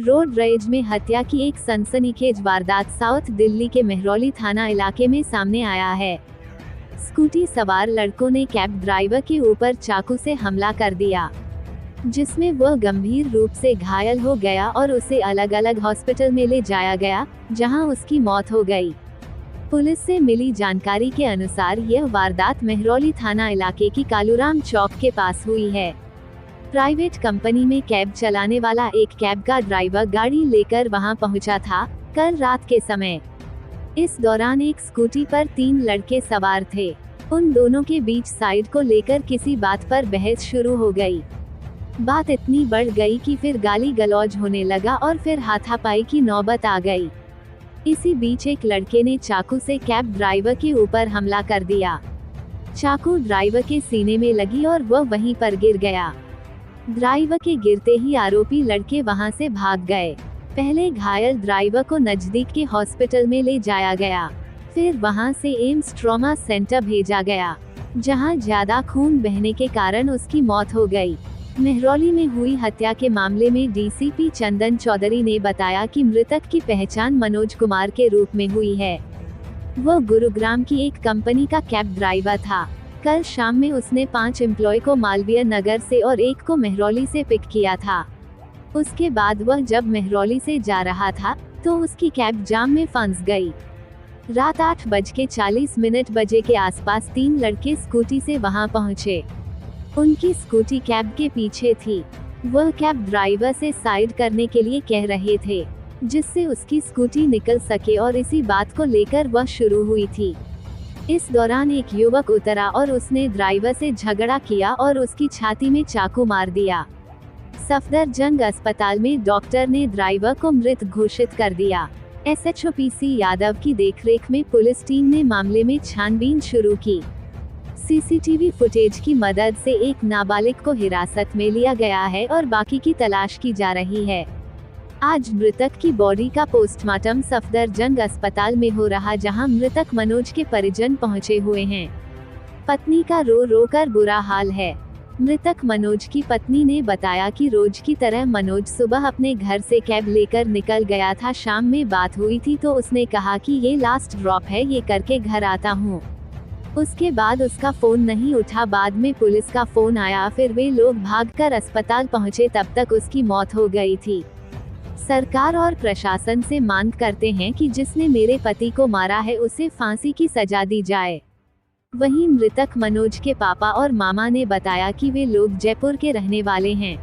Road rage में हत्या की एक सनसनीखेज वारदात साउथ दिल्ली के मेहरौली थाना इलाके में सामने आया है। स्कूटी सवार लड़कों ने कैब ड्राइवर के ऊपर चाकू से हमला कर दिया, जिसमें वह गंभीर रूप से घायल हो गया और उसे अलग अलग हॉस्पिटल में ले जाया गया, जहां उसकी मौत हो गई। पुलिस से मिली जानकारी के अनुसार यह वारदात मेहरौली थाना इलाके की कालूराम चौक के पास हुई है। प्राइवेट कंपनी में कैब चलाने वाला एक कैब का ड्राइवर गाड़ी लेकर वहां पहुंचा था कल रात के समय। इस दौरान एक स्कूटी पर 3 लड़के सवार थे। उन दोनों के बीच साइड को लेकर किसी बात पर बहस शुरू हो गई। बात इतनी बढ़ गई कि फिर गाली गलौज होने लगा और फिर हाथापाई की नौबत आ गई। इसी बीच एक लड़के ने चाकू से कैब ड्राइवर के ऊपर हमला कर दिया। चाकू ड्राइवर के सीने में लगी और वह वहीं पर गिर गया। ड्राइवर के गिरते ही आरोपी लड़के वहां से भाग गए। पहले घायल ड्राइवर को नजदीक के हॉस्पिटल में ले जाया गया, फिर वहां से एम्स ट्रॉमा सेंटर भेजा गया, जहां ज्यादा खून बहने के कारण उसकी मौत हो गई। मेहरौली में हुई हत्या के मामले में डीसीपी चंदन चौधरी ने बताया कि मृतक की पहचान मनोज कुमार के रूप में हुई है। वह गुरुग्राम की एक कंपनी का कैब ड्राइवर था। कल शाम में उसने 5 एम्प्लॉय को मालवीय नगर से और एक को मेहरौली से पिक किया था। उसके बाद वह जब मेहरौली से जा रहा था तो उसकी कैब जाम में फंस गई। रात 8:40 बजे के आसपास 3 लड़के स्कूटी से वहां पहुंचे। उनकी स्कूटी कैब के पीछे थी। वह कैब ड्राइवर से साइड करने के लिए कह रहे थे, जिससे उसकी स्कूटी निकल सके और इसी बात को लेकर वह शुरू हुई थी। इस दौरान एक युवक उतरा और उसने ड्राइवर से झगड़ा किया और उसकी छाती में चाकू मार दिया। सफदरजंग अस्पताल में डॉक्टर ने ड्राइवर को मृत घोषित कर दिया। एसएचओ पीसी यादव की देखरेख में पुलिस टीम ने मामले में छानबीन शुरू की। सीसीटीवी फुटेज की मदद से एक नाबालिग को हिरासत में लिया गया है और बाकी की तलाश की जा रही है। आज मृतक की बॉडी का पोस्टमार्टम सफदरजंग अस्पताल में हो रहा, जहां मृतक मनोज के परिजन पहुंचे हुए हैं। पत्नी का रो रो कर बुरा हाल है। मृतक मनोज की पत्नी ने बताया कि रोज की तरह मनोज सुबह अपने घर से कैब लेकर निकल गया था। शाम में बात हुई थी तो उसने कहा कि ये लास्ट ड्रॉप है, ये करके घर आता हूँ। उसके बाद उसका फोन नहीं उठा। बाद में पुलिस का फोन आया, फिर वे लोग भागकर अस्पताल पहुंचे। तब तक उसकी मौत हो गई थी। सरकार और प्रशासन से मांग करते हैं कि जिसने मेरे पति को मारा है उसे फांसी की सजा दी जाए। वहीं मृतक मनोज के पापा और मामा ने बताया कि वे लोग जयपुर के रहने वाले हैं।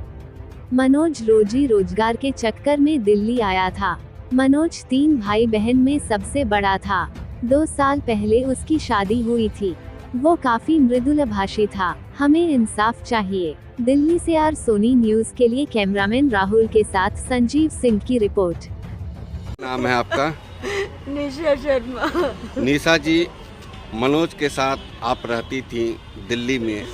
मनोज रोजी रोजगार के चक्कर में दिल्ली आया था। मनोज 3 भाई बहन में सबसे बड़ा था। 2 साल पहले उसकी शादी हुई थी। वो काफी मृदुलभाषी था। हमें इंसाफ चाहिए। दिल्ली से आर सोनी न्यूज के लिए कैमरामैन राहुल के साथ संजीव सिंह की रिपोर्ट। नाम है आपका? निशा शर्मा। निशा जी, मनोज के साथ आप रहती थी दिल्ली में।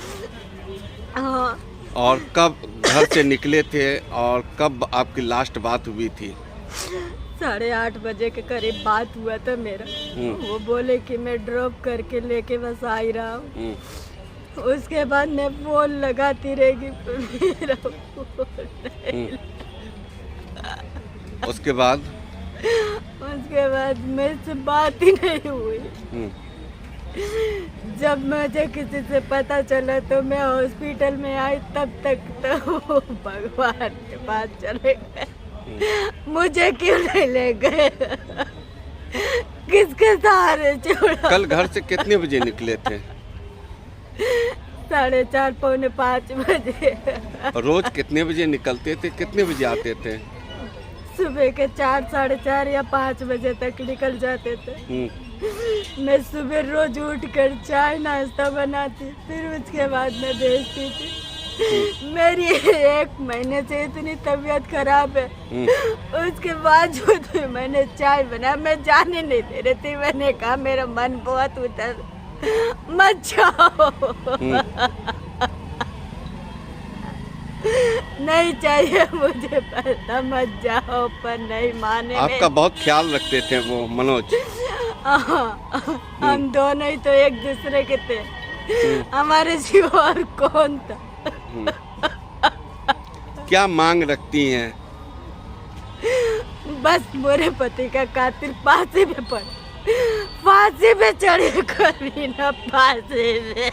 हाँ। और कब घर से निकले थे और कब आपकी लास्ट बात हुई थी? 8:30 बजे के करीब बात हुआ था मेरा। वो बोले कि मैं ड्रॉप करके लेके बस आ ही रहा हूँ। उसके बाद मैं फोन लगाती रहेगी, मेरा फोन नहीं। उसके बाद मेरे से बात ही नहीं हुई। जब मुझे किसी से पता चला तो मैं हॉस्पिटल में आई, तब तक तो भगवान के पास चले गए। मुझे क्यों नहीं ले गए? किसके सहारे छोड़ा? कल घर से कितने बजे निकले थे? 4:30 पौने 5 बजे। रोज कितने बजे निकलते थे, कितने बजे आते थे? सुबह के 4, 4:30 या 5 बजे तक निकल जाते थे। मैं सुबह रोज उठकर चाय नाश्ता बनाती, फिर उसके बाद मैं भेजती थी। मेरी 1 महीने से इतनी तबीयत खराब है, उसके बावजूद मैंने चाय बनाया। मैं जाने नहीं दे रही थी। मैंने कहा मेरा मन बहुत उतर, मत जाओ। नहीं चाहिए मुझे पैसा, मत जाओ, पर नहीं माने। आपका बहुत ख्याल रखते थे वो मनोज। हम दोनों ही तो एक दूसरे के थे। हमारे सिवा और कौन था? क्या मांग रखती हैं? बस मेरे पति का कातिल फांसी पे चढ़े कभी ना फांसी पे।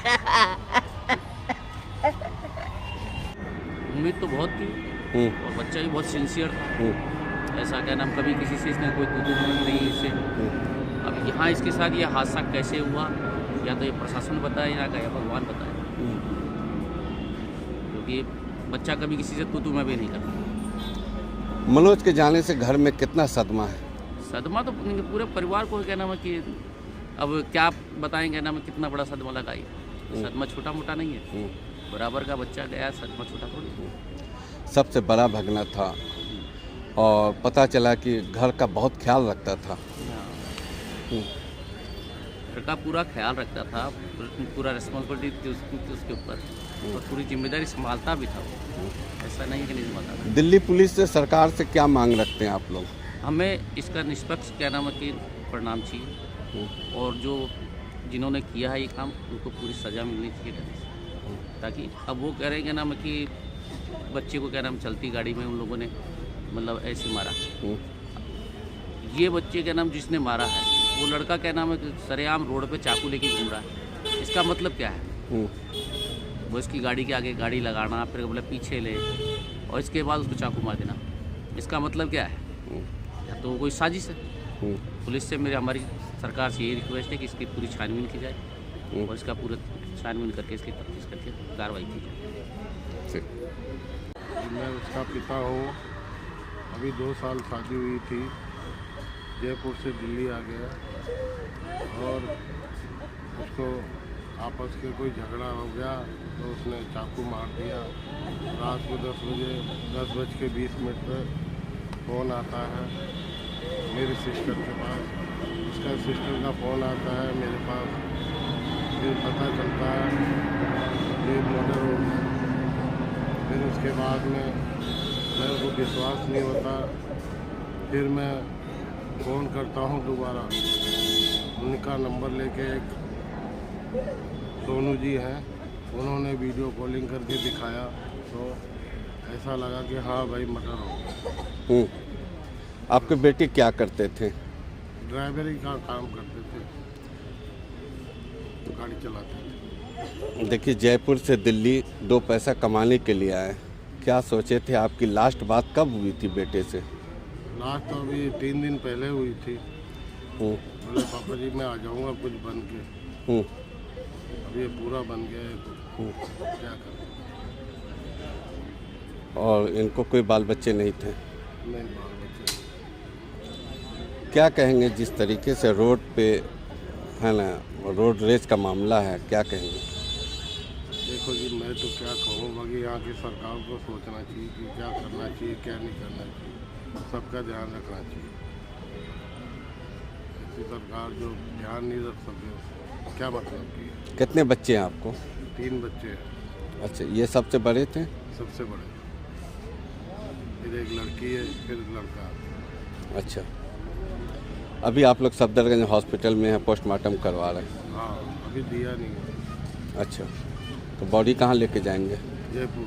उम्मीद तो बहुत थी और बच्चा भी बहुत सिंसियर था। ऐसा क्या नाम कभी किसी से इसने कोई तू नहीं इससे। अब यहाँ इसके साथ ये हादसा कैसे हुआ या तो ये प्रशासन बताए या भगवान बताए, क्योंकि बच्चा कभी किसी से तू मैं भी नहीं करता। मनोज के जाने से घर में कितना सदमा है? सदमा तो पूरे परिवार को क्या नाम है कि अब क्या बताएं, क्या नाम है कितना बड़ा सदमा लगा ये। सदमा छोटा मोटा नहीं है, बराबर का बच्चा गया, सदमा छोटा थोड़ी। सबसे बड़ा भगना था और पता चला कि घर का बहुत ख्याल रखता था। घर का पूरा ख्याल रखता था, पूरा रिस्पॉन्सिबिलिटी थी उसके ऊपर और पूरी जिम्मेदारी संभालता भी था। ऐसा नहीं है कि नहीं संभालता। दिल्ली पुलिस से, सरकार से क्या मांग रखते हैं आप लोग? हमें इसका निष्पक्ष क्या नाम है कि परिणाम चाहिए और जो जिन्होंने किया है ये काम उनको पूरी सज़ा मिलनी चाहिए, ताकि अब वो कह रहे हैं क्या नाम है कि बच्चे को क्या नाम चलती गाड़ी में उन लोगों ने मतलब ऐसे मारा। ये बच्चे क्या नाम जिसने मारा है वो लड़का क्या नाम है कि सरेआम रोड पे चाकू लेके घूम रहा है। इसका मतलब क्या है? वो इसकी गाड़ी के आगे गाड़ी लगाना, फिर बोले पीछे ले और इसके बाद उसको चाकू मार देना, इसका मतलब क्या है? या तो कोई साजिश है। पुलिस से हमारी सरकार से यही रिक्वेस्ट है कि इसकी पूरी छानबीन की जाए और इसका पूरा छानबीन करके इसकी तफ्तीश करके कार्रवाई की जाए। मैं उसका पिता हूँ। अभी 2 साल शादी हुई थी, जयपुर से दिल्ली आ गया और उसको आपस के कोई झगड़ा हो गया तो उसने चाकू मार दिया। रात को 10:20 पर फ़ोन आता है मेरी सिस्टर के पास, उसका सिस्टर का फ़ोन आता है मेरे पास, फिर पता चलता है कि मर्डर हो गया। फिर उसके बाद में मेरे को विश्वास नहीं होता, फिर मैं फ़ोन करता हूँ दोबारा, उनका नंबर लेके एक सोनू जी हैं, उन्होंने वीडियो कॉलिंग करके दिखाया तो ऐसा लगा कि हाँ भाई मर्डर हो गया। आपके बेटे क्या करते थे? ड्राइवरी का काम करते थे, गाड़ी चलाते थे। देखिए, जयपुर से दिल्ली 2 पैसा कमाने के लिए आए, क्या सोचे थे? आपकी लास्ट बात कब हुई थी बेटे से? लास्ट तो अभी 3 दिन पहले हुई थी। बोले पापा जी मैं आ जाऊँगा कुछ बन के। अब ये पूरा बन गया है तो क्या करें। और इनको कोई बाल बच्चे नहीं थे? नहीं बाल बच्चे। क्या कहेंगे जिस तरीके से रोड पे है ना, रोड रेज का मामला है, क्या कहेंगे? देखो जी मैं तो क्या कहूँ, बाकी यहाँ की सरकार को सोचना चाहिए कि क्या करना चाहिए क्या नहीं करना चाहिए, सबका ध्यान रखना चाहिए। ऐसी सरकार जो ध्यान नहीं रख सके क्या मतलब की। कितने बच्चे हैं आपको? 3 बच्चे हैं। अच्छा, ये सबसे बड़े थे? सबसे बड़े, फिर एक लड़की है, फिर लड़का। अच्छा, अभी आप लोग सफदरगंज हॉस्पिटल में हैं, पोस्टमार्टम करवा रहे हैं? हाँ अभी दिया नहीं है। अच्छा, तो बॉडी कहाँ लेके जाएंगे? जयपुर।